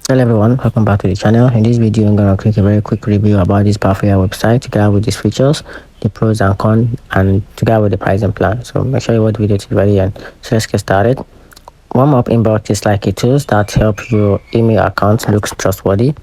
Hello everyone, welcome back to the channel. In this video, I'm gonna click a very quick review about this Palmpay website together with these features, the pros and cons, and together with the pricing plan. So make sure you watch the video to the very end. So let's get started. Warmup inbox is like a tool that helps your email account look trustworthy.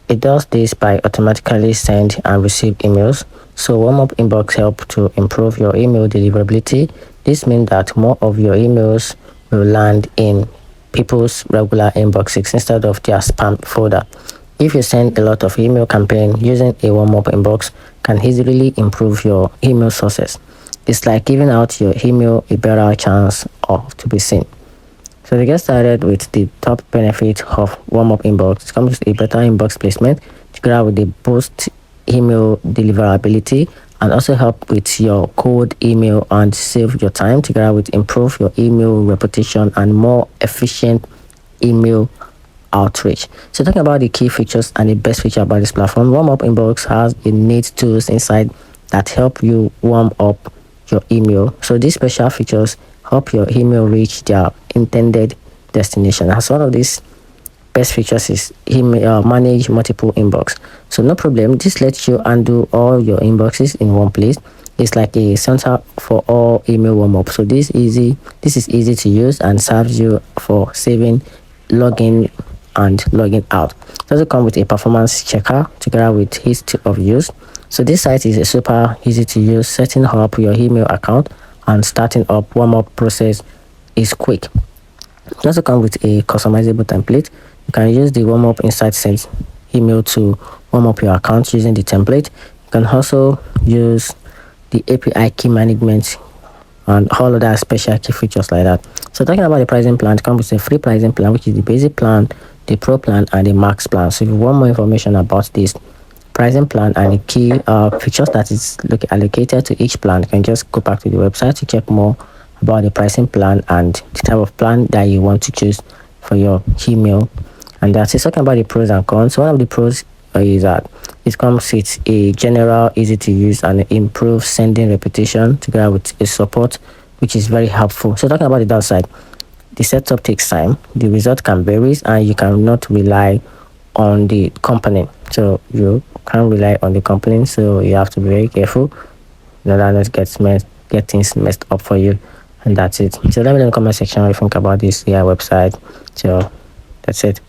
It does this by automatically send and receive emails. So Warmup inbox help to improve your email deliverability. This means that more of your emails will land in people's regular inboxes instead of their spam folder. If you send a lot of email campaign using a Warmup inbox can easily improve your email sources. It's like giving out your email a better chance of to be seen. So to get started with the top benefit of Warmup inbox, it comes with a better inbox placement together with the boost email deliverability and also help with your cold email and save your time together with improve your email reputation and more efficient email outreach. So talking about the key features and the best feature about this platform, Warmup inbox has innate tools inside that help you warm up your email. So these special features help your email reach their intended destination. As one of these best features is email manage multiple inbox. So no problem, this lets you undo all your inboxes in one place. It's like a center for all email warm-up. So this is easy to use and serves you for saving login and logging out. It also comes with a performance checker together with history of use. So this site is a super easy to use. Setting up your email account and starting up warm-up process is quick. It also comes with a customizable template. You can use the warm-up inside sent email to warm up your account using the template. You can also use the API key management and all other special key features like that. So talking about the pricing plan, it comes with a free pricing plan, which is the basic plan, the pro plan, and the max plan. So if you want more information about this pricing plan and the key features that is allocated to each plan, you can just go back to the website to check more about the pricing plan and the type of plan that you want to choose for your email. And that's it. Talking about the pros and cons, one of the pros is that it comes with a general easy to use and improve sending reputation together with a support which is very helpful. So talking about the downside, the setup takes time, the result can vary, and you cannot rely on the company. So you can't rely on the company, so you have to be very careful in order not to get things messed up for you. And that's it. So let me know in the comment section what you think about this AI website. So that's it.